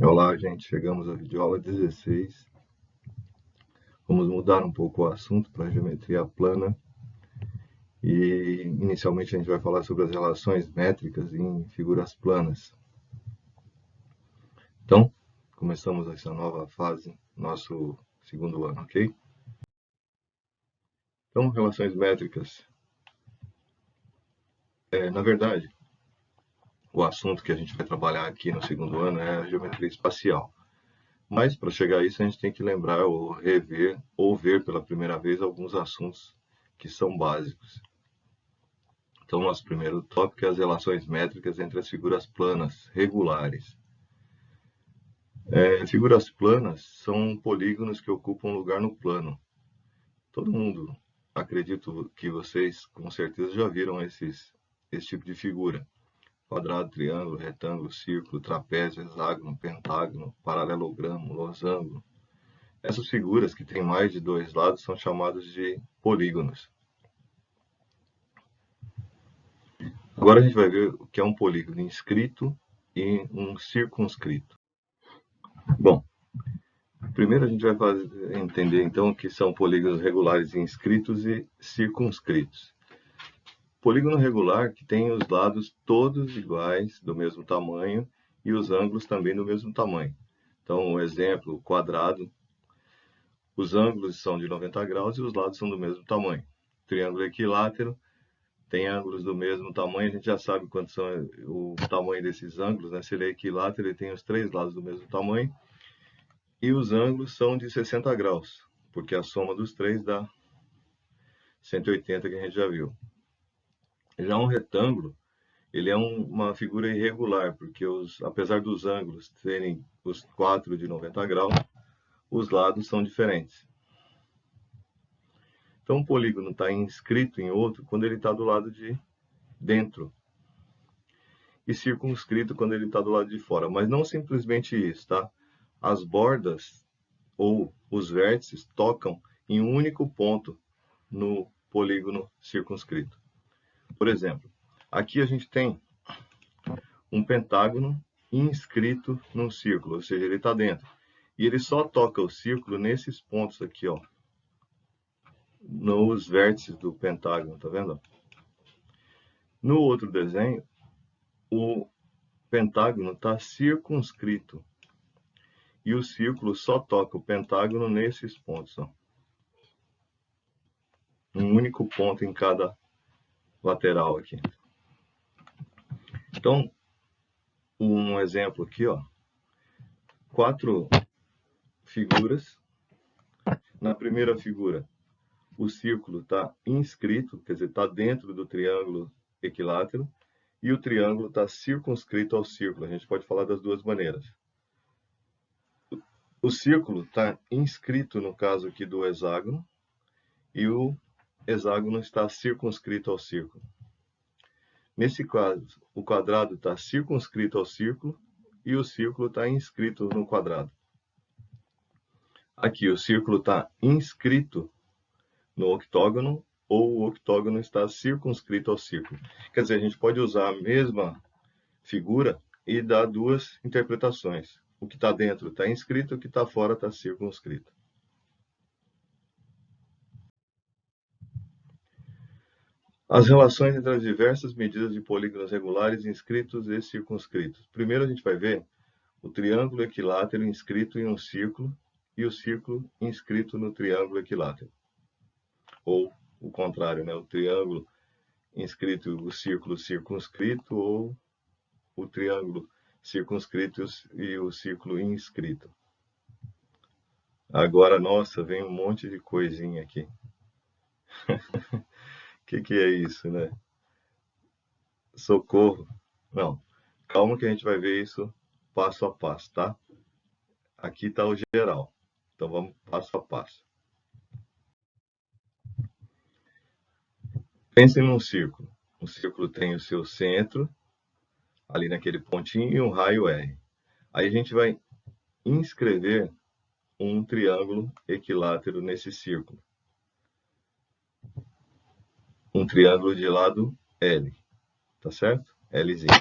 Olá, gente. Chegamos à videoaula 16. Vamos mudar um pouco o assunto para geometria plana. E, inicialmente, a gente vai falar sobre as relações métricas em figuras planas. Então, começamos essa nova fase, nosso segundo ano, ok? Então, relações métricas. Na verdade, o assunto que a gente vai trabalhar aqui no segundo ano é a geometria espacial. Mas, para chegar a isso, a gente tem que lembrar ou rever ou ver pela primeira vez alguns assuntos que são básicos. Então, nosso primeiro tópico é as relações métricas entre as figuras planas regulares. Figuras planas são polígonos que ocupam lugar no plano. Todo mundo, acredito que vocês com certeza já viram esse tipo de figura. Quadrado, triângulo, retângulo, círculo, trapézio, hexágono, pentágono, paralelogramo, losango. Essas figuras que têm mais de dois lados são chamadas de polígonos. Agora a gente vai ver o que é um polígono inscrito e um circunscrito. Bom, primeiro a gente vai entender então o que são polígonos regulares inscritos e circunscritos. Polígono regular que tem os lados todos iguais, do mesmo tamanho, e os ângulos também do mesmo tamanho. Então, um exemplo, quadrado, os ângulos são de 90 graus e os lados são do mesmo tamanho. Triângulo equilátero tem ângulos do mesmo tamanho, a gente já sabe quanto são o tamanho desses ângulos, né? Se ele é equilátero, ele tem os três lados do mesmo tamanho. E os ângulos são de 60 graus, porque a soma dos três dá 180, que a gente já viu. Já um retângulo, ele é uma figura irregular, porque apesar dos ângulos terem os quatro de 90 graus, os lados são diferentes. Então, um polígono está inscrito em outro quando ele está do lado de dentro, e circunscrito quando ele está do lado de fora. Mas não simplesmente isso, tá? As bordas ou os vértices tocam em um único ponto no polígono circunscrito. Por exemplo, aqui a gente tem um pentágono inscrito num círculo, ou seja, ele está dentro. E ele só toca o círculo nesses pontos aqui, ó, nos vértices do pentágono, tá vendo? No outro desenho, o pentágono está circunscrito e o círculo só toca o pentágono nesses pontos, ó. Um único ponto em cada lateral aqui. Então, um exemplo aqui, ó, 4 figuras. Na primeira figura, o círculo está inscrito, quer dizer, está dentro do triângulo equilátero, e o triângulo está circunscrito ao círculo. A gente pode falar das duas maneiras. O círculo está inscrito, no caso aqui do hexágono, e o hexágono está circunscrito ao círculo. Nesse caso, o quadrado está circunscrito ao círculo e o círculo está inscrito no quadrado. Aqui, o círculo está inscrito no octógono ou o octógono está circunscrito ao círculo. Quer dizer, a gente pode usar a mesma figura e dar duas interpretações. O que está dentro está inscrito, o que está fora está circunscrito. As relações entre as diversas medidas de polígonos regulares inscritos e circunscritos. Primeiro a gente vai ver o triângulo equilátero inscrito em um círculo e o círculo inscrito no triângulo equilátero. Ou o contrário, né? O triângulo inscrito, o círculo circunscrito, ou o triângulo circunscrito e o círculo inscrito. Agora, nossa, vem um monte de coisinha aqui. O que é isso, né? Socorro. Não, calma que a gente vai ver isso passo a passo, tá? Aqui está o geral. Então vamos passo a passo. Pense num círculo. O círculo tem o seu centro, ali naquele pontinho, e um raio R. Aí a gente vai inscrever um triângulo equilátero nesse círculo. Um triângulo de lado L, tá certo? Lzinho.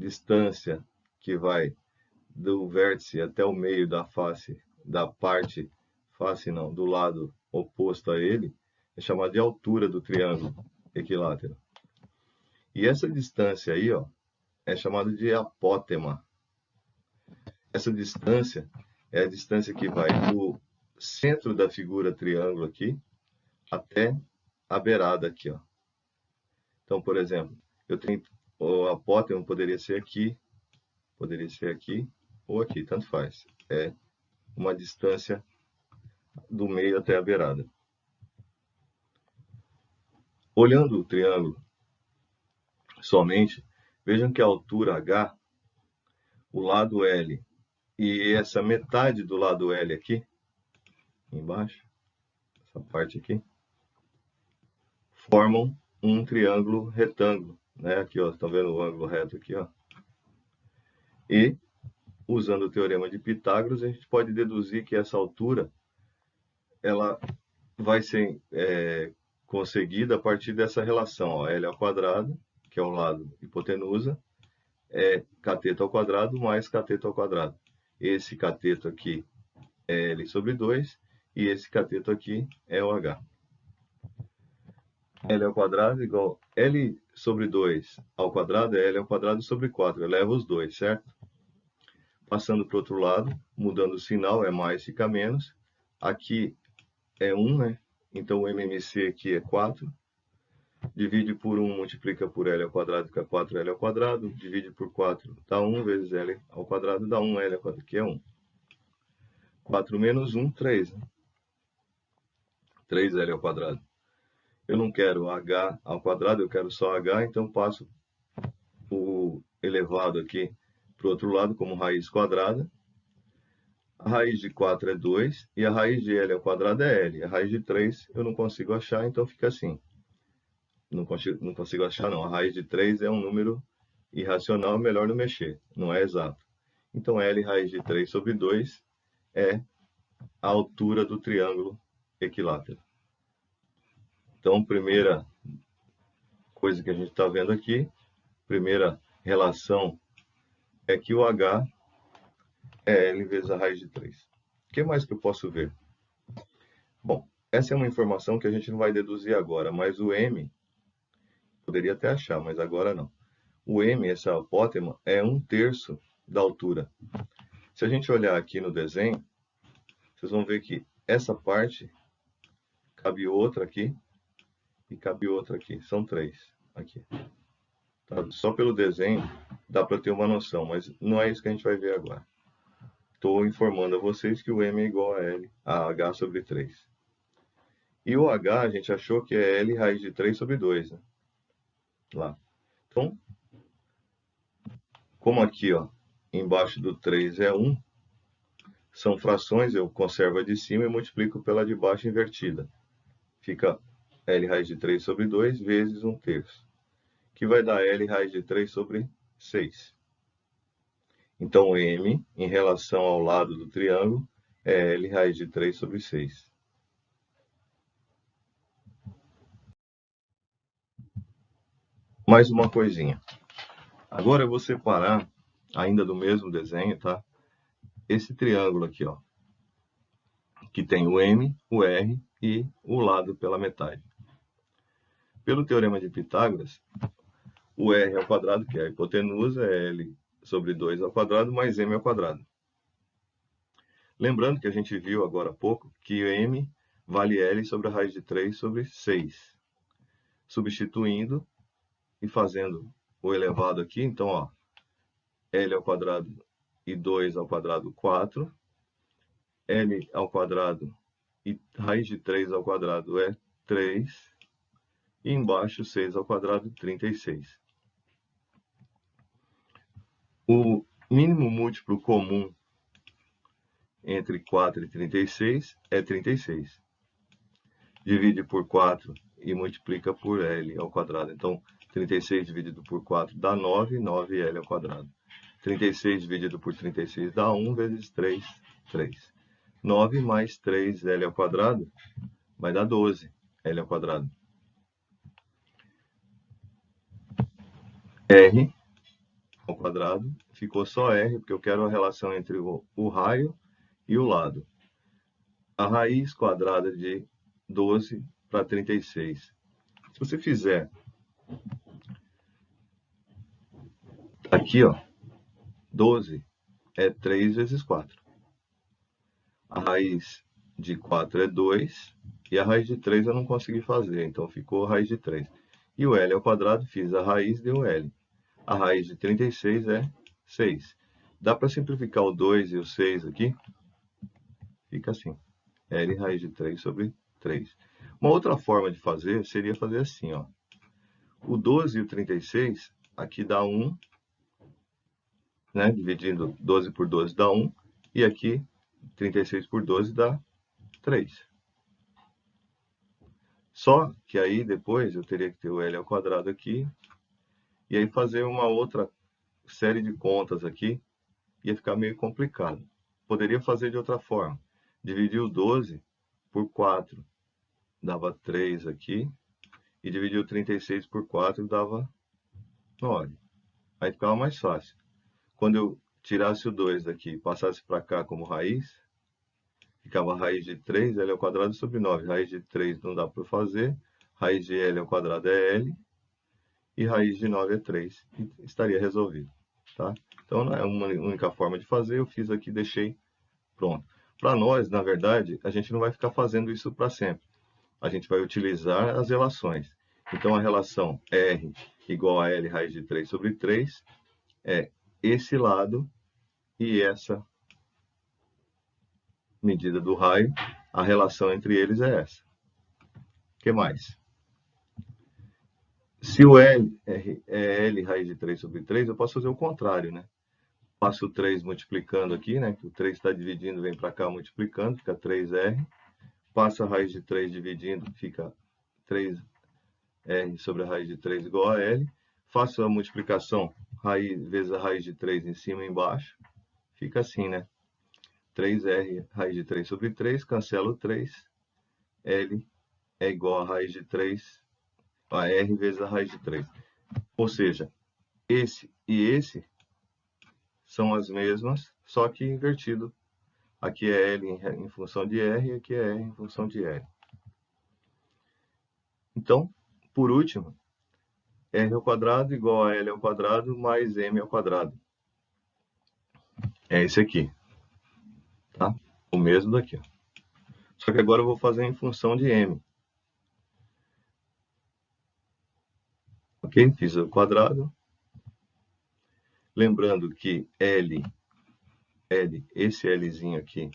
distância que vai do vértice até o meio da face, do lado oposto a ele, é chamada de altura do triângulo equilátero. E essa distância aí, ó, é chamada de apótema. Essa distância é a distância que vai do centro da figura triângulo aqui até a beirada aqui, ó. Então, por exemplo, eu tenho o apótema poderia ser aqui ou aqui, tanto faz. É uma distância do meio até a beirada. Olhando o triângulo somente, vejam que a altura H, o lado L e essa metade do lado L aqui, embaixo, essa parte aqui, formam um triângulo retângulo, né? Aqui, ó, estão vendo o ângulo reto aqui, ó. E, usando o teorema de Pitágoras, a gente pode deduzir que essa altura, ela vai ser conseguida a partir dessa relação, ó, L ao quadrado, que é o lado hipotenusa, é cateto ao quadrado mais cateto ao quadrado. Esse cateto aqui é L sobre 2 e esse cateto aqui é o H. L ao quadrado igual L sobre 2 ao quadrado é L ao quadrado sobre 4. Eu levo os dois, certo? Passando para o outro lado, mudando o sinal, é mais, fica menos. Aqui é 1, né? Então o MMC aqui é 4. Divide por 1, multiplica por L ao quadrado, fica 4L ao quadrado. Divide por 4, dá 1 vezes L ao quadrado, dá 1L ao quadrado, que é 1. 4 menos 1, 3. Né? 3L ao quadrado. Eu não quero H ao quadrado, eu quero só H, então passo o elevado aqui para o outro lado como raiz quadrada. A raiz de 4 é 2 e a raiz de L ao quadrado é L. A raiz de 3 eu não consigo achar, então fica assim. Não consigo achar, não. A raiz de 3 é um número irracional, melhor não mexer, não é exato. Então, L raiz de 3 sobre 2 é a altura do triângulo equilátero. Então, primeira coisa que a gente está vendo aqui, primeira relação é que o H é L vezes a raiz de 3. O que mais que eu posso ver? Bom, essa é uma informação que a gente não vai deduzir agora, mas o M, poderia até achar, mas agora não. O M, essa apótema, é 1/3 da altura. Se a gente olhar aqui no desenho, vocês vão ver que essa parte cabe outra aqui e cabe outra aqui. São 3 aqui. Tá? Só pelo desenho dá para ter uma noção, mas não é isso que a gente vai ver agora. Estou informando a vocês que o M é igual a H sobre 3. E o H a gente achou que é L raiz de 3 sobre 2. Né? Lá. Então, como aqui, ó, embaixo do 3 é 1, são frações, eu conservo a de cima e multiplico pela de baixo invertida. Fica L raiz de 3 sobre 2 vezes 1/3, que vai dar L raiz de 3 sobre 6. Então, M, em relação ao lado do triângulo, é L raiz de 3 sobre 6. Mais uma coisinha. Agora eu vou separar, ainda do mesmo desenho, tá? Esse triângulo aqui, ó, que tem o M, o R e o lado pela metade. Pelo teorema de Pitágoras, o R ao quadrado, que é a hipotenusa, é L sobre 2 ao quadrado mais M ao quadrado. Lembrando que a gente viu agora há pouco que o M vale L sobre a raiz de 3 sobre 6. Substituindo e fazendo o elevado aqui, então, ó, L ao quadrado e 2 ao quadrado, 4. L ao quadrado e raiz de 3 ao quadrado é 3. E embaixo, 6 ao quadrado, 36. O mínimo múltiplo comum entre 4 e 36 é 36. Divide por 4 e multiplica por L ao quadrado. Então, 36 dividido por 4 dá 9, 9L ao quadrado. 36 dividido por 36 dá 1 vezes 3, 3. 9 mais 3L ao quadrado vai dar 12L ao quadrado. R ao quadrado, ficou só R, porque eu quero a relação entre o raio e o lado. A raiz quadrada de 12 para 36. Se você fizer aqui, ó, 12 é 3 vezes 4. A raiz de 4 é 2, e a raiz de 3 eu não consegui fazer, então ficou a raiz de 3. E o L ao quadrado, fiz a raiz, deu L. A raiz de 36 é 6. Dá para simplificar o 2 e o 6 aqui? Fica assim, L raiz de 3 sobre 3. Uma outra forma de fazer seria fazer assim, ó. O 12 e o 36, aqui dá 1, né? Dividindo 12 por 12 dá 1, e aqui 36 por 12 dá 3. Só que aí depois eu teria que ter o L ao quadrado aqui, e aí fazer uma outra série de contas aqui, ia ficar meio complicado. Poderia fazer de outra forma. Dividir o 12 por 4 dava 3 aqui, e dividir o 36 por 4 dava 9. Aí ficava mais fácil. Quando eu tirasse o 2 daqui e passasse para cá como raiz, ficava a raiz de 3, L ao quadrado sobre 9. Raiz de 3 não dá para fazer, raiz de L ao quadrado é L, e raiz de 9 é 3. E estaria resolvido. Tá? Então, não é uma única forma de fazer, eu fiz aqui, deixei pronto. Para nós, na verdade, a gente não vai ficar fazendo isso para sempre. A gente vai utilizar as relações. Então, a relação R igual a L raiz de 3 sobre 3 é esse lado e essa medida do raio. A relação entre eles é essa. O que mais? Se o L é L raiz de 3 sobre 3, eu posso fazer o contrário, né? Passo o 3 multiplicando aqui, né? Que o 3 está dividindo, vem para cá multiplicando, fica 3R. Passa a raiz de 3 dividindo, fica 3R sobre a raiz de 3 igual a L. Faço a multiplicação, raiz vezes a raiz de 3 em cima e embaixo. Fica assim, né? 3R raiz de 3 sobre 3, cancelo 3. L é igual a raiz de 3, a R vezes a raiz de 3. Ou seja, esse e esse são as mesmas, só que invertido. Aqui é L em função de R e aqui é R em função de L. Então, por último, R ao quadrado igual a L ao quadrado mais M ao quadrado. É esse aqui. Tá? O mesmo daqui. Ó. Só que agora eu vou fazer em função de M. Ok? Fiz o quadrado. Lembrando que L, esse Lzinho aqui,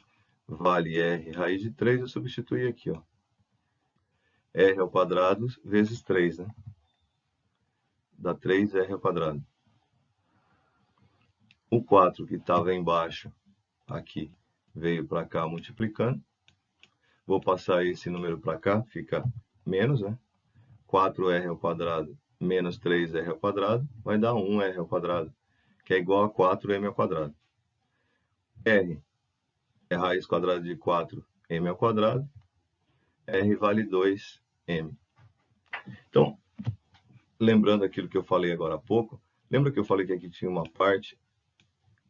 vale R raiz de 3, eu substituí aqui, ó. R ao quadrado vezes 3, né? Dá 3R ao quadrado. O 4 que estava embaixo, aqui, veio para cá multiplicando. Vou passar esse número para cá, fica menos, né? 4R ao quadrado menos 3R ao quadrado vai dar 1R ao quadrado, que é igual a 4M ao quadrado. R é raiz quadrada de 4M ao quadrado. R vale 2M. Então, lembrando aquilo que eu falei agora há pouco, lembra que eu falei que aqui tinha uma parte,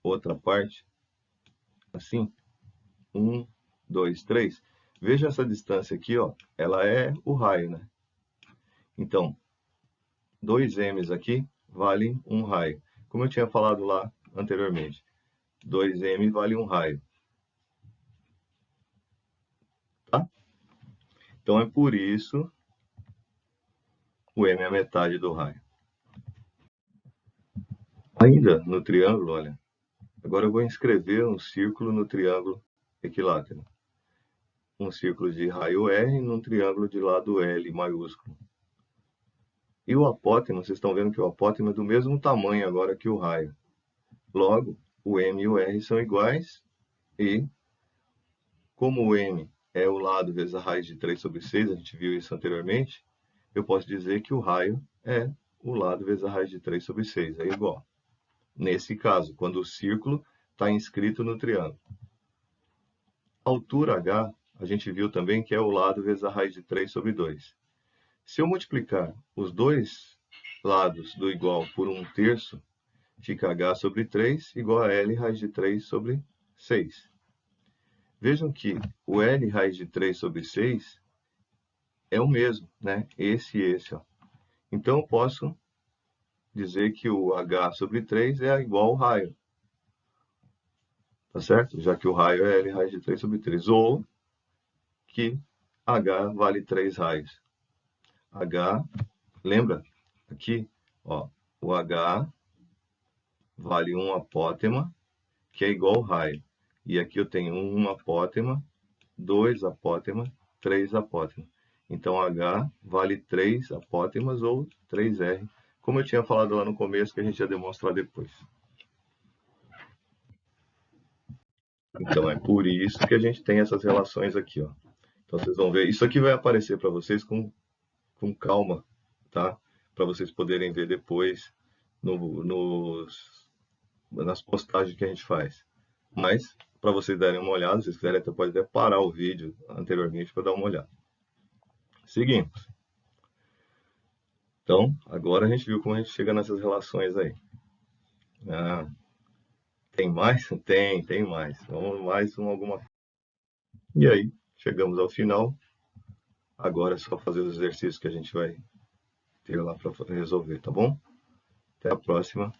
outra parte, assim, 1, 2, 3. Veja essa distância aqui, ó, ela é o raio, né? Então, 2M's aqui valem 1 raio. Como eu tinha falado lá anteriormente, 2M vale 1 raio. Tá? Então, é por isso o M é a metade do raio. Ainda no triângulo, olha, agora eu vou inscrever um círculo no triângulo equilátero. Um círculo de raio R num triângulo de lado L maiúsculo. E o apótema, vocês estão vendo que o apótema é do mesmo tamanho agora que o raio. Logo, o M e o R são iguais e, como o M é o lado vezes a raiz de 3 sobre 6, a gente viu isso anteriormente, eu posso dizer que o raio é o lado vezes a raiz de 3 sobre 6, é igual. Nesse caso, quando o círculo está inscrito no triângulo. A altura H, a gente viu também que é o lado vezes a raiz de 3 sobre 2. Se eu multiplicar os dois lados do igual por 1/3, fica h sobre 3 igual a L raiz de 3 sobre 6. Vejam que o L raiz de 3 sobre 6 é o mesmo, né? Esse e esse, ó. Então, eu posso dizer que o h sobre 3 é igual ao raio. Tá certo? Já que o raio é L raiz de 3 sobre 3. Ou que h vale 3 raios. H, lembra? Aqui, ó, o h vale 1 apótema, que é igual ao raio. E aqui eu tenho 1 apótema, 2 apótema, 3 apótema. Então, H vale 3 apótemas ou 3R, como eu tinha falado lá no começo, que a gente ia demonstrar depois. Então, é por isso que a gente tem essas relações aqui, ó. Então, vocês vão ver. Isso aqui vai aparecer para vocês com calma, tá? Para vocês poderem ver depois nas postagens que a gente faz. Mas, para vocês darem uma olhada, se vocês quiserem, até pode até parar o vídeo anteriormente para dar uma olhada. Seguimos. Então, agora a gente viu como a gente chega nessas relações aí. Ah, tem mais? Tem mais. Vamos mais alguma. E aí, chegamos ao final. Agora é só fazer os exercícios que a gente vai ter lá para resolver, tá bom? Até a próxima.